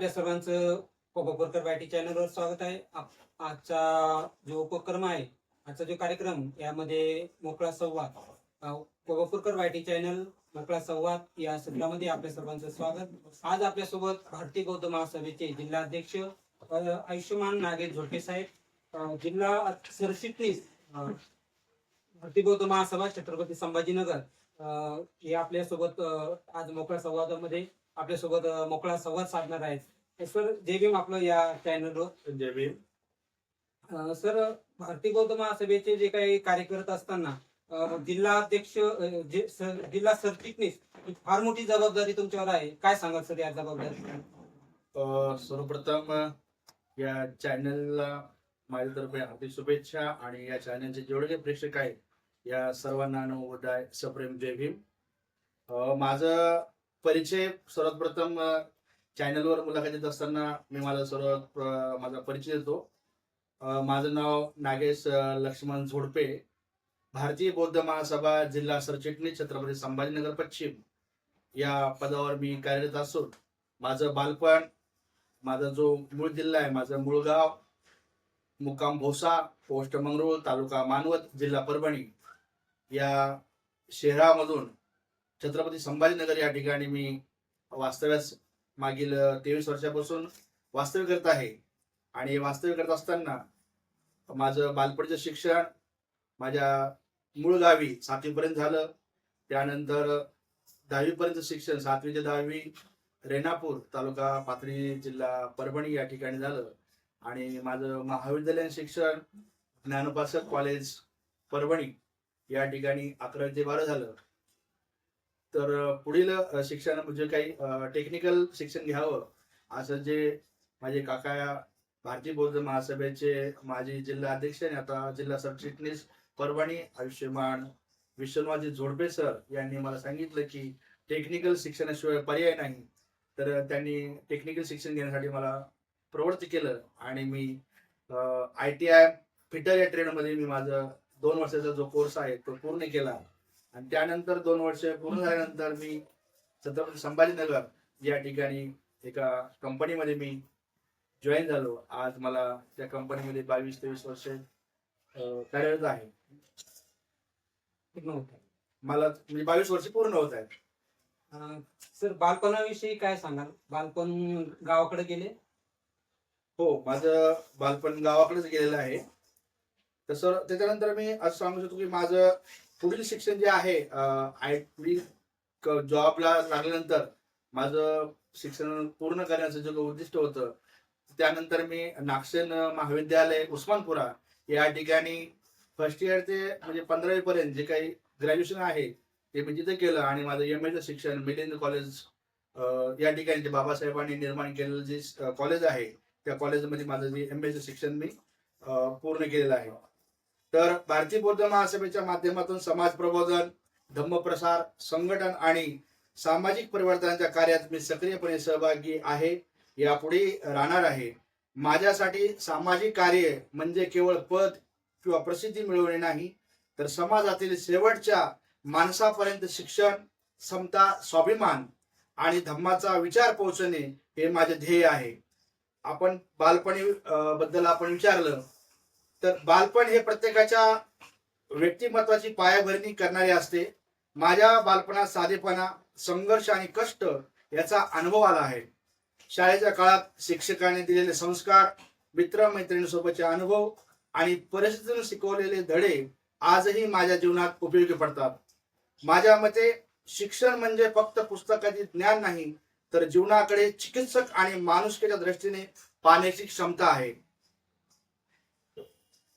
आपल्या सर्वांचं कोल्हापूरकर वायटी चॅनलवर स्वागत आहे. आजचा जो उपक्रम आहे, आजचा जो कार्यक्रम, यामध्ये मोकळा संवाद, कोल्हापूरकर वायटी चॅनल मोकळा संवाद या सत्रामध्ये आपल्या सर्वांचं स्वागत. आज आपल्यासोबत भारतीय बौद्ध महासभेचे जिल्हाध्यक्ष आयुष्यमान नागेश झोडके साहेब, जिल्हा सरचिटणीस भारतीय बौद्ध महासभा छत्रपती संभाजीनगर, हे आपल्यासोबत आज मोकळ्या संवादामध्ये आपल्यासोबत मोकळा संवाद साधणार आहेत. सर, जय भीम. आपलं या चॅनलवर जय भीम. सर, भारतीय बौद्ध महासभेचे जे काही कार्य करत असताना जिल्हा अध्यक्ष, जिल्हा सरचिटणीस, फार मोठी जबाबदारी तुमच्यावर आहे. काय सांगाल सर या जबाबदारी? सर्वप्रथम या चॅनलला माझ्यातर्फे हार्दिक शुभेच्छा आणि या चॅनलचे जेवढे काही प्रेक्षक आहेत या सर्वांना नवोदय सप्रेम जय भीम. माझं परिचय सर्वात प्रथम चॅनलवर मुलाखत देत असताना मी माझा परिचय देतो. माझं नाव नागेश लक्ष्मण झोडपे, भारतीय बौद्ध महासभा जिल्हा सरचिटणीस छत्रपती संभाजीनगर पश्चिम या पदावर मी कार्यरत असून माझं बालपण, माझा जो मूळ जिल्हा आहे, माझं मूळ गाव मुक्काम भोसा, पोस्ट मंगरूळ, तालुका मानवत, जिल्हा परभणी या शहरामधून छत्रपती संभाजीनगर या ठिकाणी मी वास्तव्यास मागील 23 वर्षापासून वास्तव्य करत आहे. आणि वास्तव्य करत असताना माझं बालपणीचं शिक्षण माझ्या मूळ गावी 7वी पर्यंत झालं. त्यानंतर 10वी पर्यंत शिक्षण 7वी ते 10वी रेणापूर, तालुका पाथरी, जिल्हा परभणी या ठिकाणी झालं. आणि माझं महाविद्यालयीन शिक्षण ज्ञानोपासक कॉलेज परभणी या ठिकाणी 11वी ते 12 झालं. तर पुढील शिक्षण म्हणजे काही टेक्निकल शिक्षण घ्यावं असं जे माझे काका भारतीय बौद्ध महासभेचे माजी जिल्हा अध्यक्ष आणि आता जिल्हा सरचिटणीस परभणी आयुष्यमान विश्वनाथजी झोडपे सर यांनी मला सांगितलं की टेक्निकल शिक्षणाशिवाय पर्याय नाही. तर त्यांनी टेक्निकल शिक्षण घेण्यासाठी मला प्रवृत्त केलं आणि मी ITI फिटर या ट्रेडमध्ये मी माझं 2 वर्षाचा जो कोर्स आहे तो पूर्ण केला. आणि त्यानंतर 2 वर्ष पूर्ण झाल्यानंतर मी छत्रपती संभाजीनगर या ठिकाणी एका कंपनीमध्ये मी जॉईन झालो. आज मला त्या कंपनीमध्ये 22-23 वर्ष कार्यरत आहे. मला 22 वर्ष पूर्ण होत आहेत. सर, बालपणाविषयी काय सांगाल? बालपण गावाकडे गेले? हो, माझं बालपण गावाकडेच गेलेलं आहे. तसं त्याच्यानंतर मी असं सांगू शकतो की माझं पुढील शिक्षण जे आहे, जॉबला लागल्यानंतर माझं शिक्षण पूर्ण करण्याचं जे उद्दिष्ट होतं, त्यानंतर मी नागसेन महाविद्यालय उस्मानपुरा या ठिकाणी फर्स्ट इयर ते म्हणजे 15वी पर्यंत जे काही ग्रॅज्युएशन आहे ते मी तिथे केलं. आणि माझं MA शिक्षण मिलिंद कॉलेज या ठिकाणी जे बाबासाहेबांनी निर्माण केलेलं जे कॉलेज आहे त्या कॉलेजमध्ये माझं जे MA शिक्षण मी पूर्ण केलेलं आहे. तर भारतीय बौद्ध महासभेच्या माध्यमातून समाज प्रबोधन, धम्मप्रसार, संघटन आणि सामाजिक परिवर्तनाच्या कार्यात मी सक्रियपणे सहभागी आहे, यापुढे राहणार आहे. माझ्यासाठी सामाजिक कार्य म्हणजे केवळ पद किंवा प्रसिद्धी मिळवणे नाही, तर समाजातील शेवटच्या माणसापर्यंत शिक्षण, समता, स्वाभिमान आणि धम्माचा विचार पोहोचणे हे माझे ध्येय आहे. आपण बालपणी बद्दल आपण विचारलं तर बालपण हे प्रत्येकाच्या व्यक्तिमत्वाची पायाभरणी करणारे असते. माझ्या बालपणात साधेपणा, संघर्ष आणि कष्ट याचा अनुभव आला आहे. शाळेच्या काळात शिक्षकांनी दिलेले संस्कार, मित्रमैत्रिणींसोबतचे अनुभव आणि परिस्थितीतून शिकवलेले धडे आजही माझ्या जीवनात उपयोगी पडतात. माझ्या मते शिक्षण म्हणजे फक्त पुस्तकाचे ज्ञान नाही, तर जीवनाकडे चिकित्सक आणि माणुसकीच्या दृष्टीने पाहण्याची क्षमता आहे.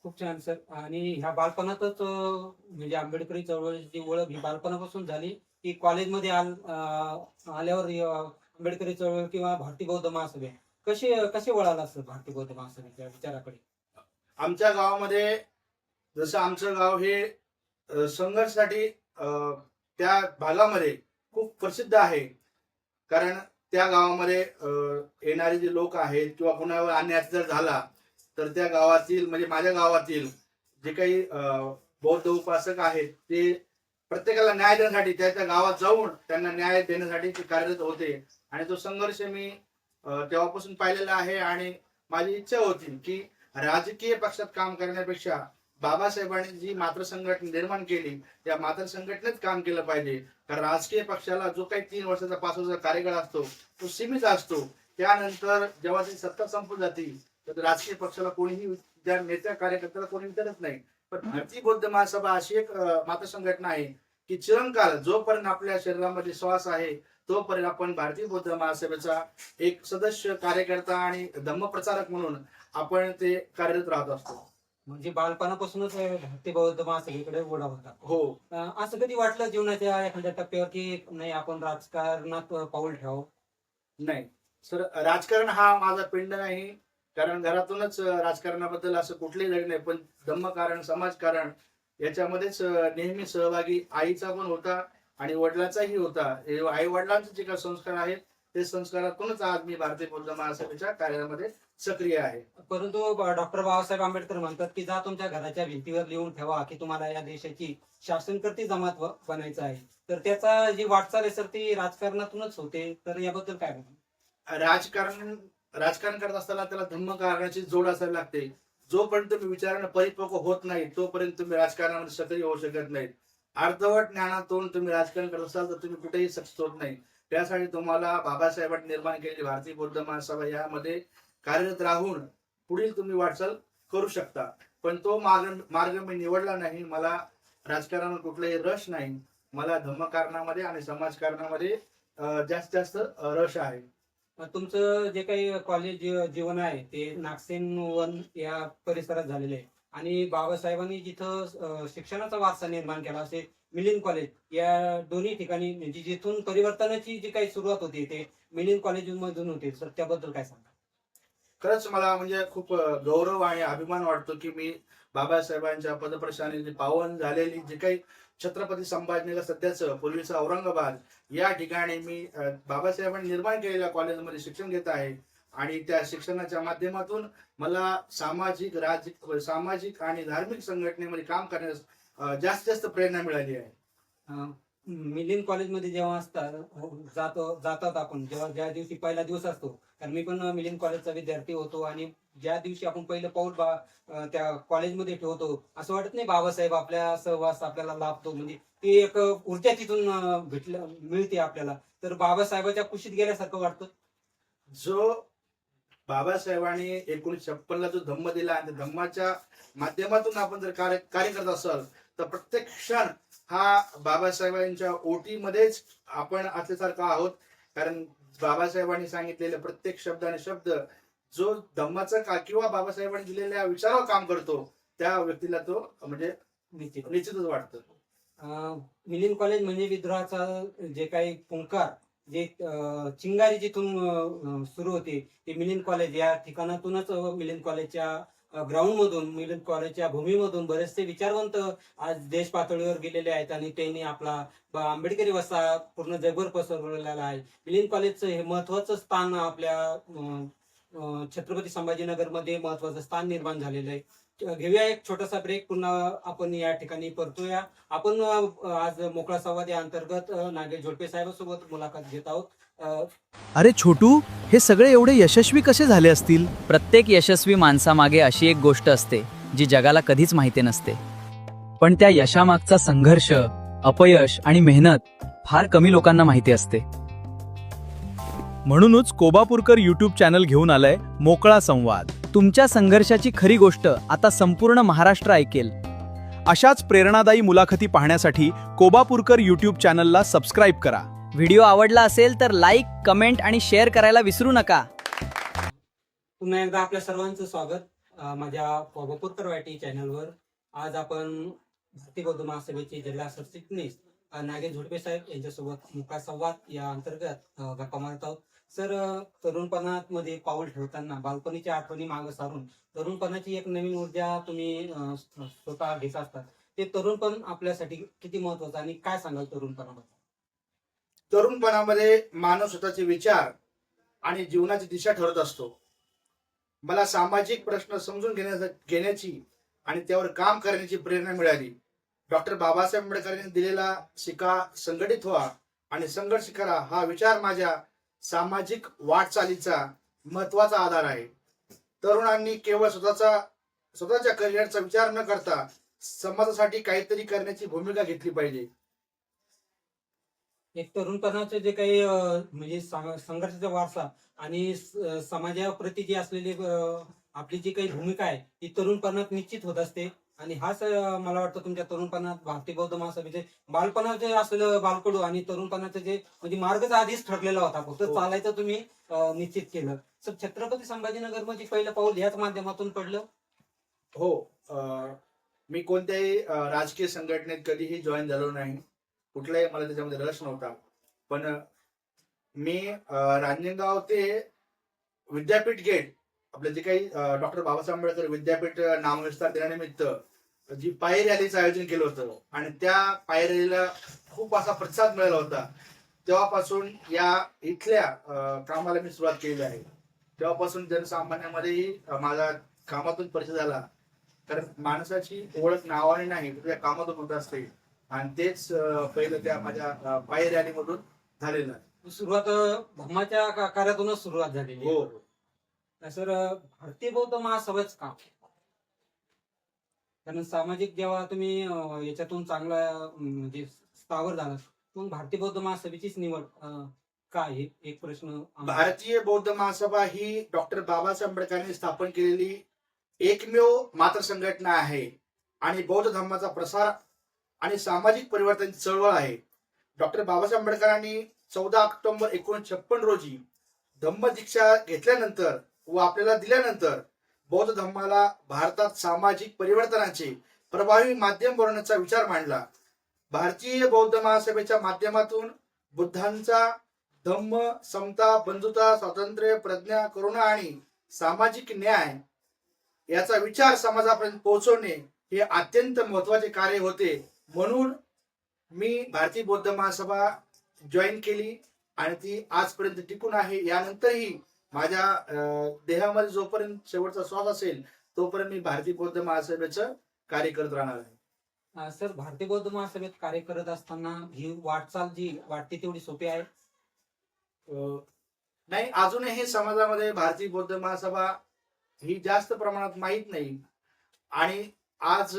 खूप छान सर. आणि ह्या बालपणातच म्हणजे आंबेडकरी चळवळीची ओळख ही बालपणापासून झाली की कॉलेजमध्ये आल्यावर आंबेडकरी चळवळ किंवा भारतीय बौद्ध महासभा कसे वळाला सर भारतीय बौद्ध महासभेच्या विचाराकडे? आमच्या गावामध्ये जसं आमचं गाव हे संघर्षासाठी त्या भागामध्ये खूप प्रसिद्ध आहे. कारण त्या गावामध्ये येणारे जे लोक आहेत किंवा कुणावर अन्याय जर झाला तर त्या गावातील म्हणजे माझ्या गावातील जे काही बौद्ध उपासक आहेत ते प्रत्येकाला न्याय देण्यासाठी त्या गावात जाऊन त्यांना न्याय देण्यासाठी ते कार्यरत होते. आणि तो संघर्ष मी तेव्हापासून पाहिलेलं आहे आणि माझी इच्छा होती की राजकीय पक्षात काम करण्यापेक्षा बाबासाहेबांनी जी मातृ संघटना निर्माण केली त्या मातृ संघटनेत काम केलं पाहिजे. कारण राजकीय पक्षाला जो काही 3 वर्षाचा 5 वर्षाचा कार्यकाळ असतो तो सीमित असतो. त्यानंतर जेव्हा ती सत्ता संपून जाते तर राजकीय पक्षाला कोणीही त्या नेत्या कार्यकर्त्याला कोणी विचारत नाही. पण भारतीय बौद्ध महासभा अशी एक मातृ संघटना आहे की चिरंकाल जोपर्यंत आपल्या शरीरामध्ये श्वास आहे तोपर्यंत आपण भारतीय बौद्ध महासभेचा एक सदस्य कार्यकर्ता आणि धम्मप्रचारक म्हणून आपण ते कार्यरत राहत असतो. म्हणजे बालपणापासूनच ते बौद्ध महासभेकडे ओढा होता. हो. असं कधी वाटलं जीवनाच्या एखाद्या टप्प्यावर की नाही आपण राजकारणात पाऊल ठेवावं? नाही सर, राजकारण हा माझा पिंड नाही. कारण घरातूनच राजकारणाबद्दल असं कुठलेही धड नाही. पण धम्मकारण समाजकारण याच्यामध्येच नेहमी सहभागी आईचा पण होता आणि वडिलांचाही होता. आई वडिलांचे जे काही संस्कार आहेत ते संस्कारातूनच आज मी भारतीय बौद्ध महासभेच्या कार्यामध्ये सक्रिय आहे. परंतु डॉक्टर बाबासाहेब आंबेडकर म्हणतात की जा तुमच्या घराच्या भिंतीवर लिहून ठेवा की तुम्हाला या देशाची शासनकर्ती जमात बनायचं आहे. तर त्याचा जी वाटचाल आहे सर ती राजकारणातूनच होते. तर याबद्दल काय म्हणा? राजकारण करत असताना त्याला धम्मकारणाची जोड असावी लागते. जोपर्यंत तुम्ही विचारानं परिपक्व होत नाही तोपर्यंत तुम्ही राजकारणामध्ये सक्रिय होऊ शकत नाही. अर्धवट ज्ञानातून तुम्ही राजकारण करत असाल तर तुम्ही कुठेही सक्सेस होत नाही. त्यासाठी तुम्हाला बाबासाहेबांनी निर्माण केलेली भारतीय बौद्ध महासभा यामध्ये कार्यरत राहून पुढील तुम्ही वाटचाल करू शकता. पण तो मार्ग मी निवडला नाही. मला राजकारणात कुठलाही रस नाही. मला धम्मकारणामध्ये आणि समाजकारणामध्ये जास्तीत जास्त रस आहे. तुमचं जे काही कॉलेज जीवन आहे ते नागसेन वन या परिसरात झालेलं आहे आणि बाबासाहेबांनी जिथं शिक्षणाचा वारसा निर्माण केला असे मिलिंद कॉलेज या दोन्ही ठिकाणी म्हणजे जिथून परिवर्तनाची जी काही सुरुवात होती ते मिलिंद कॉलेज मधून होते. सर त्याबद्दल काय सांगा? खरंच मला म्हणजे खूप गौरव आणि अभिमान वाटतो की मी बाबासाहेबांच्या पदप्रशाने पावन झालेली जे काही छत्रपती संभाजीनगर सध्याचं पूर्वीचं औरंगाबाद या ठिकाणी मी बाबासाहेबांनी निर्माण केलेल्या कॉलेजमध्ये शिक्षण घेत आहे. आणि त्या शिक्षणाच्या माध्यमातून मला सामाजिक आणि धार्मिक संघटनेमध्ये काम करण्यास जास्तीत जास्त प्रेरणा मिळाली आहे. मिलिंद कॉलेजमध्ये जेव्हा जातात आपण जेव्हा ज्या दिवशी पहिला दिवस असतो कारण मी पण मिलिंद कॉलेजचा विद्यार्थी होतो आणि ज्या दिवशी आपण पहिलं पाऊल त्या कॉलेजमध्ये ठेवतो असं वाटत नाही बाबासाहेब आपल्या सहवास आपल्याला लाभतो म्हणजे ती एक ऊर्जा तिथून मिळते आपल्याला. तर बाबासाहेबाच्या कुशीत गेल्यासारखं वाटतं. जो बाबासाहेबांनी 1956ला जो धम्म दिला आणि त्या धम्माच्या माध्यमातून आपण जर कार्य करत असाल तर प्रत्येक क्षण हा बाबासाहेबांच्या ओटीमध्येच आपण असल्यासारखं आहोत. कारण बाबासाहेबांनी सांगितलेले प्रत्येक शब्द आणि शब्द जो धम्माचा किंवा बाबासाहेबांनी दिलेल्या विचारावर काम करतो त्या व्यक्तीला तो म्हणजे निश्चितच वाटतं. मिलिंद कॉलेज म्हणजे विद्रोहाचा जे काही पुंकार जे चिंगारी जिथून सुरू होते ते मिलिंद कॉलेज या ठिकाणातूनच मिलिंद कॉलेजच्या ग्राउंड मधून मिलिंद कॉलेजच्या भूमीमधून बरेचसे विचारवंत आज देश पातळीवर गेलेले आहेत आणि त्यांनी आपला आंबेडकरी वसा पूर्ण जगभर पसरवलेला आहे. मिलिंद कॉलेजचं हे महत्वाचं स्थान आपल्या छत्रपती संभाजीनगर मध्ये महत्वाचं स्थान निर्माण झालेलं आहे. घेऊया एक छोटासा ब्रेक. पुन्हा आपण या ठिकाणी परतूया. आपण आज मोकळा संवाद या अंतर्गत नागेश झोडपे साहेबांसोबत मुलाखत घेत आहोत. अरे छोटू, हे सगळे एवढे यशस्वी कसे झाले असतील? प्रत्येक यशस्वी माणसामागे अशी एक गोष्ट असते जी जगाला कधीच माहिती नसते. पण त्या यशामागचा संघर्ष, अपयश आणि मेहनत फार कमी लोकांना माहिती असते. म्हणूनच कोबापूरकर यूट्यूब चॅनल घेऊन आलंय मोकळा संवाद. तुमच्या संघर्षाची खरी गोष्ट आता संपूर्ण महाराष्ट्र ऐकेल. अशाच प्रेरणादायी मुलाखती पाहण्यासाठी कोबापूरकर यूट्यूब चॅनलला सबस्क्राईब करा. व्हिडिओ आवडला असेल तर लाईक, कमेंट आणि शेअर करायला विसरू नका. पुन्हा एकदा आपल्या सर्वांचं स्वागत माझ्या कोबापूरकर वायटी चॅनलवर. आज आपण भारतीय बौद्ध महासभेचे जिल्हा सरचिटणीस नागेश झोडपे साहेब यांच्यासोबत मोकळा संवाद या अंतर्गत गप्पा मारत आहोत. सर, तरुणपणात मध्ये पाऊल ठेवताना बालपणीच्या आठवणी मागे सारून तरुणपणाची एक नवीन ऊर्जा तुम्ही स्वतः घेत असतात. ते तरुणपण आपल्यासाठी किती महत्वाचं आणि काय सांगाल तरुणपणाबद्दल? तरुणपणामध्ये मानव स्वतःचे विचार आणि जीवनाची दिशा ठरत असतो. मला सामाजिक प्रश्न समजून घेण्याची आणि त्यावर काम करण्याची प्रेरणा मिळाली. डॉक्टर बाबासाहेब आंबेडकरांनी दिलेला शिका, संघटित व्हा आणि संघर्ष करा हा विचार माझ्या सामाजिक वाटचालीचा महत्वाचा आधार आहे. तरुणांनी केवळ स्वतःच्या करिअरचा विचार न करता समाजासाठी काहीतरी करण्याची भूमिका घेतली पाहिजे. एक तरुणपणाचे जे काही म्हणजे संघर्षाचा वारसा आणि समाजाप्रती जी असलेली आपली जी काही भूमिका आहे ती तरुणपणात निश्चित होत असते. आणि हाच मला वाटतं तुमच्या तरुणपणात भारतीय बौद्ध महासभेचे बालपणाचे असलेलं बालकडू आणि तरुणपणाचं जे म्हणजे मार्गच आधीच ठरलेला होता, फक्त हो. चालायचं तुम्ही निश्चित केलं. सर, छत्रपती संभाजीनगर मध्ये पहिलं पाऊल याच माध्यमातून पडलं. हो. मी कोणत्याही राजकीय संघटनेत कधीही जॉईन झालो नाही. कुठलाही मला त्याच्यामध्ये रस नव्हता. पण मी रांजणगाव ते विद्यापीठ गेट आपलं जे काही डॉक्टर बाबासाहेब आंबेडकर विद्यापीठ नामविस्तार दिनानिमित्त जी पायी रॅलीचं आयोजन केलं होतं आणि त्या पायी रॅलीला खूप असा प्रतिसाद मिळाला होता. तेव्हापासून या इथल्या कामाला मी सुरुवात केली आहे. तेव्हापासून जनसामान्यामध्येही माझा कामातून परिचय झाला. कारण माणसाची ओळख नावाने नाही तर त्या कामातून होत असते आणि तेच पहिलं त्या माझ्या पायी रॅलीमधून झालेलं आहे. सुरुवात धम्माच्या कार्यातूनच सुरुवात झालेली आहे. हो. सर, भारतीय बौद्ध महासभाच का? कारण सामाजिक जेव्हा तुम्ही याच्यातून चांगला म्हणजे स्थावर झाला, मग भारतीय बौद्ध महासभेचीच निवड का? हे एक प्रश्न भारतीय बौद्ध महासभा ही डॉक्टर बाबासाहेब आंबेडकरांनी स्थापन केलेली एकमेव मात्र संघटना आहे आणि बौद्ध धर्माचा प्रसार आणि सामाजिक परिवर्तन चळवळ आहे. डॉक्टर बाबासाहेब आंबेडकरांनी 14 ऑक्टोबर 1956 रोजी धम्म दीक्षा घेतल्यानंतर व आपल्याला दिल्यानंतर बौद्ध धर्माला भारतात सामाजिक परिवर्तनाचे प्रभावी माध्यम बनवण्याचा विचार मांडला. भारतीय बौद्ध महासभेच्या माध्यमातून बुद्धांचा धम्म, समता, बंधुता, स्वातंत्र्य, प्रज्ञा, करुणा आणि सामाजिक न्याय याचा विचार समाजापर्यंत पोहोचवणे हे अत्यंत महत्वाचे कार्य होते. म्हणून मी भारतीय बौद्ध महासभा जॉईन केली आणि ती आजपर्यंत टिकून आहे. यानंतरही माझ्या देहामध्ये जोपर्यंत शेवटचा श्वास असेल तोपर्यंत मी भारतीय बौद्ध महासभेचं कार्य करत राहणार आहे. सर, भारतीय बौद्ध महासभेत कार्य करत असताना ही वाटचाल जी वाटते तेवढी सोपी आहे? नाही, अजूनही समाजामध्ये भारतीय बौद्ध महासभा ही जास्त प्रमाणात माहीत नाही. आणि आज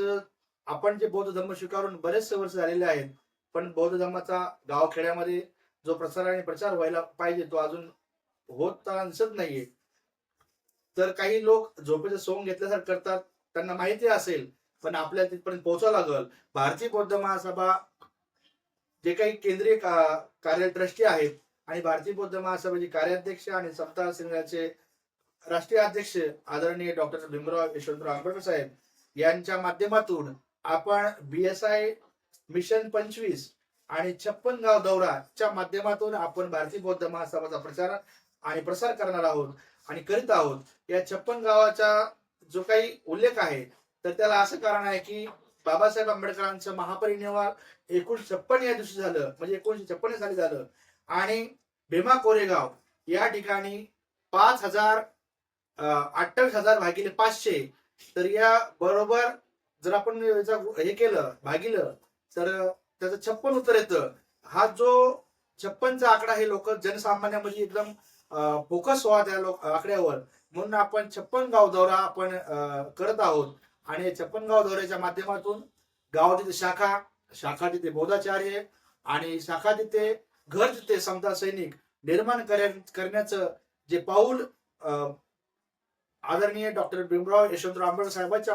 आपण जे बौद्ध धर्म स्वीकारून बरेचसे वर्ष झालेले आहेत, पण बौद्ध धर्माचा गावखेड्यामध्ये जो प्रसार आणि प्रचार व्हायला पाहिजे तो अजून होताना दिसत नाहीये. तर काही लोक झोपेचं सोंग घेतल्यासारखं करतात, त्यांना माहिती असेल पण आपल्याला तिथपर्यंत पोहोचावं लागल. भारतीय बौद्ध महासभा जे काही केंद्रीय कार्य ट्रस्टी आहेत आणि भारतीय बौद्ध महासभेचे कार्याध्यक्ष आणि सप्ताह संघाचे राष्ट्रीय अध्यक्ष आदरणीय डॉक्टर भीमराव यशवंतराव आंबेडकर साहेब यांच्या माध्यमातून आपण BSI मिशन 25 आणि 56 गाव दौराच्या माध्यमातून आपण भारतीय बौद्ध महासभाचा प्रचार आणि प्रसार करणार आहोत आणि करीत आहोत. या 56 गावाचा जो काही उल्लेख आहे तर त्याला असं कारण आहे की बाबासाहेब आंबेडकरांचं महापरिनिर्वाण 1956 या दिवशी झालं, म्हणजे 1956 साली झालं. आणि भीमा कोरेगाव या ठिकाणी 28,000 भागिले 500, तर या बरोबर जर आपण हे केलं भागिलं तर त्याचं 56 उत्तर येतं. हा जो 56चा आकडा हे लोक जनसामान्यामध्ये एकदम फोकस व्हा त्या आकड्यावर, म्हणून आपण 56 गाव दौरा आपण करत आहोत. आणि 56 गाव दौऱ्याच्या माध्यमातून गाव तिथे शाखा तिथे बौद्धाचार्य आणि शाखा तिथे घर तिथे समता सैनिक निर्माण करण्याचं जे पाऊल आदरणीय डॉक्टर भीमराव यशवंतराव आंबेडकर साहेबांच्या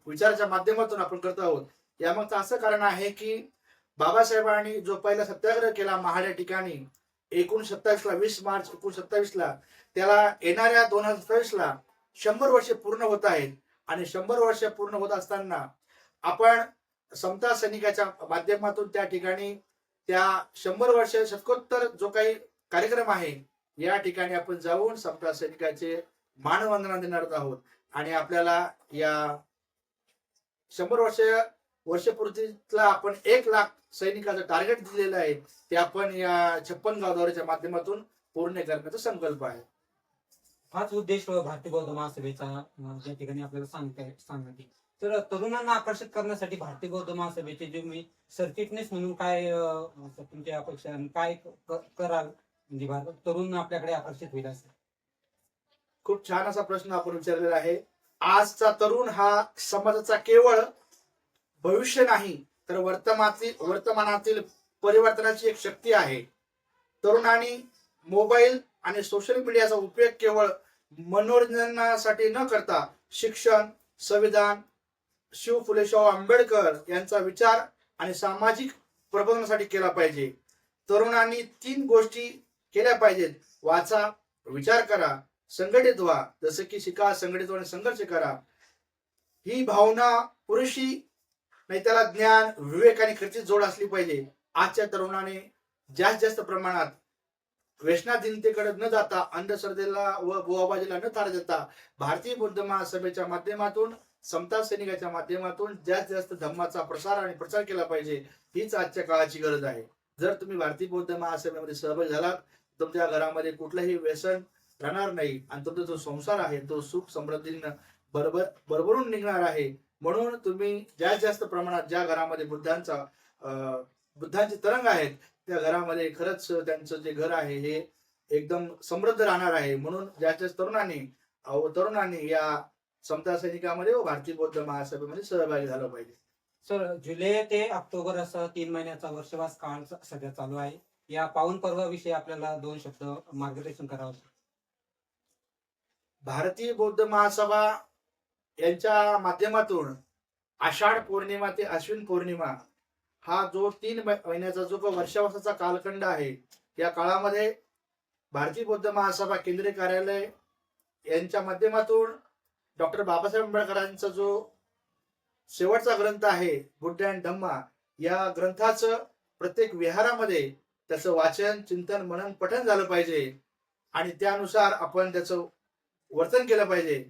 विचाराच्या माध्यमातून आपण करत आहोत. यामागचं असं कारण आहे की बाबासाहेबांनी जो पहिला सत्याग्रह केला महाड या ठिकाणी 1927 20 मार्च 1927, त्याला येणाऱ्या 2027 100 वर्षे पूर्ण होत आहेत. आणि 100 वर्ष पूर्ण होत असताना आपण समता सैनिकाच्या माध्यमातून त्या ठिकाणी त्या 100 वर्ष शतकोत्तर जो काही कार्यक्रम आहे या ठिकाणी आपण जाऊन समता सैनिकाचे मानवंदना देणार आहोत. आणि आपल्याला या 100 वर्षपूर्तीला आपण 1 लाख सैनिकाचं टार्गेट दिलेलं आहे, ते आपण या 56 गाव दौऱ्याच्या माध्यमातून पूर्ण करण्याचा संकल्प आहे. हाच उद्देश भारतीय बौद्ध महासभेचा या ठिकाणी आपल्याला सांगण्यात. तर तरुणांना आकर्षित करण्यासाठी भारतीय बौद्ध महासभेचे जे मी सरचिटणीस म्हणून काय तुमच्या अपेक्षा काय कराल म्हणजे तरुण आपल्याकडे आकर्षित होईल असं? खूप छान असा प्रश्न आपण विचारलेला आहे. आजचा तरुण हा समाजाचा केवळ भविष्य नाही तर वर्तमानातील परिवर्तनाची एक शक्ती आहे. तरुणांनी मोबाईल आणि सोशल मीडियाचा उपयोग केवळ मनोरंजनासाठी न करता शिक्षण, संविधान, शिव फुले शाहू आंबेडकर यांचा विचार आणि सामाजिक प्रबोधनासाठी केला पाहिजे. तरुणांनी 3 गोष्टी केल्या पाहिजेत. वाचा, विचार करा, संघटित व्हा. जसं की शिका, संघटित व्हा आणि संघर्ष करा. ही भावना पुरेशी नाही, त्याला ज्ञान, विवेक आणि खर्चित जोड असली पाहिजे. आजच्या तरुणाने जास्त प्रमाणात व्यसनाधीनतेकडे न जाता, अंधश्रद्धेला व बुवाबाजीला न थारा देता भारतीय बौद्ध महासभेच्या माध्यमातून, समता सैनिकाच्या माध्यमातून जास्त धम्माचा प्रचार केला पाहिजे. हीच आजच्या काळाची गरज आहे. जर तुम्ही भारतीय बौद्ध महासभेमध्ये सहभागी झालात, तुमच्या घरामध्ये कुठलंही व्यसन राहणार नाही आणि तुमचा जो संसार आहे तो सुख समृद्धीनं भरभरून निघणार आहे. म्हणून तुम्ही जास्त प्रमाणात ज्या घरामध्ये बुद्धांचे तरंग आहेत त्या घरामध्ये खरंच त्यांचं जे घर आहे हे एकदम समृद्ध राहणार आहे. म्हणून जास्त तरुणांनी या समता सैनिकामध्ये व भारतीय बौद्ध महासभेमध्ये सहभागी झालं पाहिजे. सर, जुलै ते ऑक्टोबर असा 3 महिन्याचा वर्षवास काळ सध्या चालू आहे. या पावन पर्वाविषयी आपल्याला 2 शब्द मार्गदर्शन करावं. भारतीय बौद्ध महासभा यांच्या माध्यमातून आषाढ पौर्णिमा ते अश्विन पौर्णिमा हा जो 3 महिन्याचा जो वर्षावासाचा कालखंड आहे, या काळामध्ये भारतीय बौद्ध महासभा केंद्रीय कार्यालय यांच्या माध्यमातून डॉक्टर बाबासाहेब आंबेडकरांचा जो शेवटचा ग्रंथ आहे बुद्ध अँड धम्मा, या ग्रंथाचं प्रत्येक विहारामध्ये त्याचं वाचन, चिंतन, मनन, पठण झालं पाहिजे आणि त्यानुसार आपण त्याचं वर्तन केलं पाहिजे.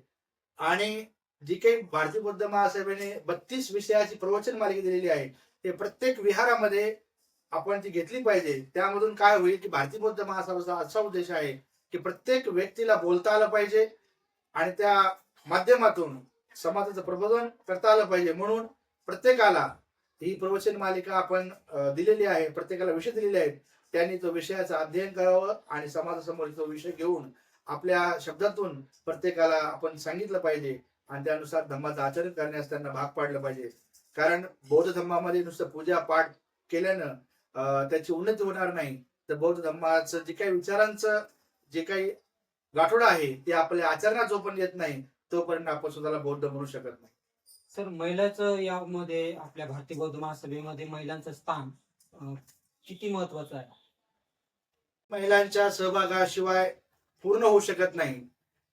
आणि जी काही भारतीय बौद्ध महासभेने 32 विषयाची प्रवचन मालिका दिलेली आहे ते प्रत्येक विहारामध्ये आपण ती घेतली पाहिजे. त्यामधून काय होईल की भारतीय बौद्ध महासभेचा असा उद्देश आहे की प्रत्येक व्यक्तीला बोलता आलं पाहिजे आणि त्या माध्यमातून समाजाचं प्रबोधन करता आलं पाहिजे. म्हणून प्रत्येकाला ही प्रवचन मालिका आपण दिलेली आहे, प्रत्येकाला विषय दिलेले आहेत. त्यांनी तो विषयाचं अध्ययन करावं आणि समाजासमोर तो विषय घेऊन आपल्या शब्दातून प्रत्येकाला आपण सांगितलं पाहिजे आणि त्यानुसार धम्माचं आचरण करण्यास त्यांना भाग पाडलं पाहिजे. कारण बौद्ध धम्मामध्ये नुसतं पूजा पाठ केल्यानं त्याची उन्नती होणार नाही. तर बौद्ध धम्माचं जे काही विचारांचं जे काही गाठोडा आहे ते आपल्या आचरणात जोपर्यंत येत नाही तोपर्यंत आपण स्वतःला बौद्ध म्हणू शकत नाही. सर, महिलाचं यामध्ये आपल्या भारतीय बौद्ध महासभेमध्ये महिलांचं स्थान किती महत्वाचं आहे? महिलांच्या सहभागाशिवाय पूर्ण होऊ शकत नाही.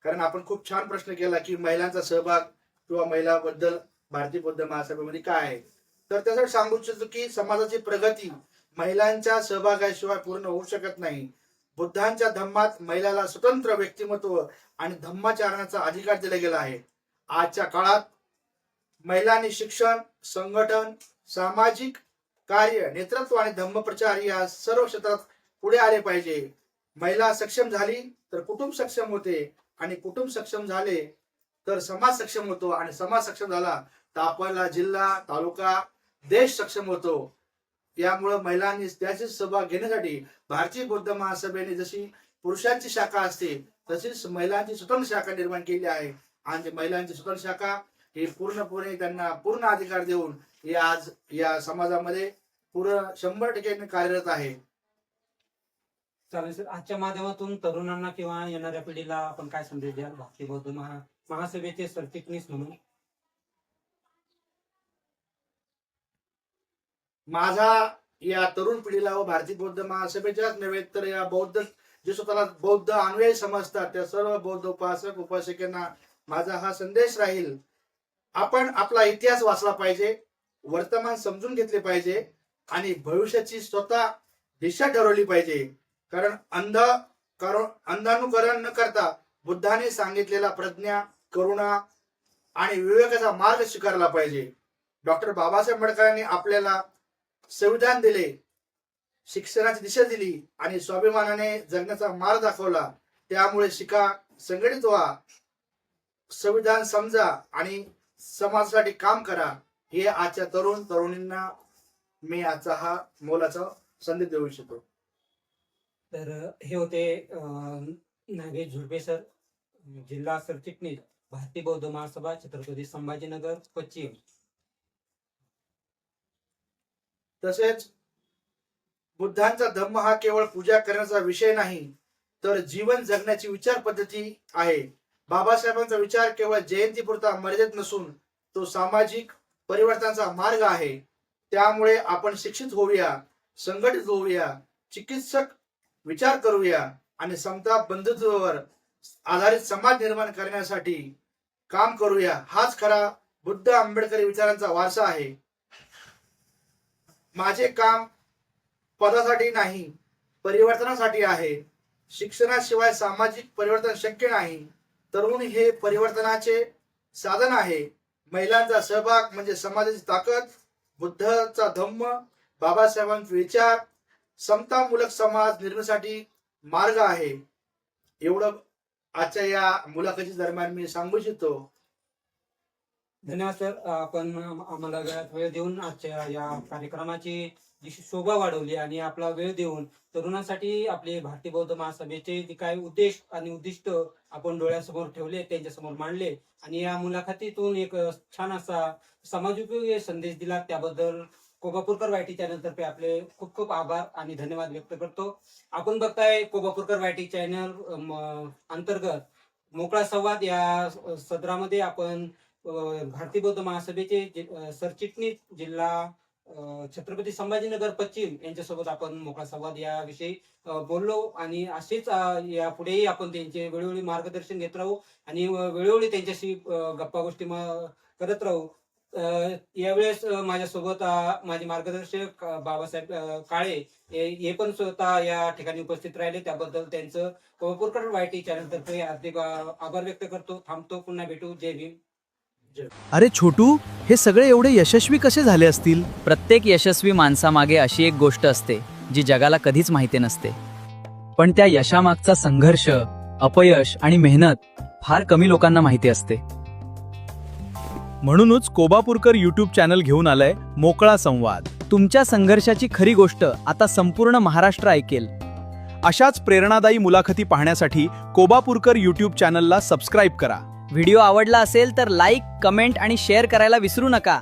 कारण आपण खूप छान प्रश्न केला की महिलांचा सहभाग किंवा महिलांबद्दल भारतीय बौद्ध महासभेमध्ये काय आहे. तर त्यासाठी सांगू इच्छितो की समाजाची प्रगती महिलांच्या सहभागाशिवाय पूर्ण होऊ शकत नाही. बुद्धांच्या धम्मात महिलाला स्वतंत्र व्यक्तिमत्व आणि धम्माचरणाचा अधिकार दिला गेला आहे. आजच्या काळात महिलांनी शिक्षण, संघटन, सामाजिक कार्य, नेतृत्व आणि धम्मप्रचार या सर्व क्षेत्रात पुढे आले पाहिजे. महिला सक्षम झाली तर कुटुंब सक्षम होते आणि कुटुंब सक्षम झाले तर समाज सक्षम होतो आणि समाज सक्षम झाला तर आपला जिल्हा, तालुका, देश सक्षम होतो. यामुळे महिलांनी त्याचे सहभाग घेण्यासाठी भारतीय बौद्ध महासभेने जशी पुरुषांची शाखा असते तशीच महिलांची स्वतंत्र शाखा निर्माण केली आहे आणि महिलांची स्वतंत्र शाखा ही पूर्णपणे त्यांना पूर्ण अधिकार देऊन हे आज या समाजामध्ये पूर्ण 100% कार्यरत आहे. चालेल सर, आजच्या माध्यमातून तरुणांना किंवा येणाऱ्या पिढीला आपण काय संदेश द्याल भारतीय बौद्ध महासभेचे सरचिटणीस म्हणून? माझा या तरुण पिढीला व भारतीय बौद्ध महासभेच्याच नव्हे तर या बौद्ध जे स्वतःला बौद्ध अनुयायी समजतात त्या सर्व बौद्ध उपासक उपासिकांना माझा हा संदेश राहील. आपण आपला इतिहास वाचला पाहिजे, वर्तमान समजून घेतले पाहिजे आणि भविष्याची स्वतः दिशा ठरवली पाहिजे. कारण अंधानुकरण न करता बुद्धाने सांगितलेला प्रज्ञा, करुणा आणि विवेकाचा मार्ग स्वीकारला पाहिजे. डॉक्टर बाबासाहेब आंबेडकरांनी आपल्याला संविधान दिले, शिक्षणाची दिशा दिली आणि स्वाभिमानाने जगण्याचा मार्ग दाखवला. त्यामुळे शिका, संघटित व्हा, संविधान समजा आणि समाजासाठी काम करा. हे आजच्या तरुणींना मी आजचा हा मोलाचा संदेश देऊ इच्छितो. तर हे होते नागेश झुडपे सर, जिल्हा सरचिटणीस भारतीय बौद्ध महासभा छत्रपती संभाजीनगर पश्चिम. तसेच बुद्धांचा धम्म हा केवळ पूजा करण्याचा विषय नाही, तर जीवन जगण्याची विचार पद्धती आहे. बाबासाहेबांचा विचार केवळ जयंतीपुरता मर्यादित नसून तो सामाजिक परिवर्तनाचा मार्ग आहे. त्यामुळे आपण शिक्षित होऊया, संघटित होऊया, चिकित्सक विचार करूया आणि समता बंधुत्वावर आधारित समाज निर्माण करण्यासाठी काम करूया. हाच खरा बुद्ध आंबेडकरी विचारांचा वारसा आहे. माझे काम पदासाठी नाही, परिवर्तनासाठी आहे. शिक्षणाशिवाय सामाजिक परिवर्तन शक्य नाही. तरुण हे परिवर्तनाचे साधन आहे. महिलांचा सहभाग म्हणजे समाजाची ताकद. बुद्धाचा धम्म, बाबासाहेबांचे विचार समतामूलक समाज निर्मितीसाठी मार्ग आहे. एवढं आजच्या या मुलाखती दरम्यान मी सांगू इच्छितो. धन्यवाद सर, आपण आम्हाला वेळ देऊन आजच्या या कार्यक्रमाची जी शोभा वाढवली आणि आपला वेळ देऊन तरुणांसाठी आपले भारतीय बौद्ध महासभेचे जे काही उद्देश आणि उद्दिष्ट आपण डोळ्यासमोर ठेवले, त्यांच्यासमोर मांडले आणि या मुलाखतीतून एक छान असा समाजोपयोगी संदेश दिला. त्याबद्दल कोबापूरकर वायटी चॅनल तर्फे आपले खूप खूप आभार आणि धन्यवाद व्यक्त करतो. आपण बघताय कोबापूरकर वायटी चॅनल अंतर्गत मोकळा संवाद या सदरामध्ये आपण भारतीय बौद्ध महासभेचे सरचिटणीस जिल्हा छत्रपती संभाजीनगर पश्चिम यांच्यासोबत आपण मोकळा संवाद याविषयी बोललो आणि असेच यापुढेही आपण त्यांचे वेळोवेळी मार्गदर्शन घेत राहू आणि वेळोवेळी त्यांच्याशी गप्पा गोष्टी करत राहू. यावेळेस माझ्यासोबत माझे मार्गदर्शक बाबासाहेब काळे हे पण स्वतः या ठिकाणी उपस्थित राहिले. त्याबद्दल त्यांचं कोबापूरकर वायटी चॅनल तर्फे हार्दिक आभार व्यक्त करतो. थांबतो, पुन्हा भेटू. जय भीम. अरे छोटू, हे सगळे एवढे यशस्वी कसे झाले असतील? प्रत्येक यशस्वी माणसामागे अशी एक गोष्ट असते जी जगाला कधीच माहिती नसते. पण त्या यशामागचा संघर्ष, अपयश आणि मेहनत फार कमी लोकांना माहिती असते. म्हणूनच कोबापूरकर YouTube चॅनल घेऊन आलंय मोकळा संवाद. तुमच्या संघर्षाची खरी गोष्ट आता संपूर्ण महाराष्ट्र ऐकेल. अशाच प्रेरणादायी मुलाखती पाहण्यासाठी कोबापूरकर YouTube चॅनलला सबस्क्राईब करा. व्हिडिओ आवडला असेल तर लाईक, कमेंट आणि शेअर करायला विसरू नका.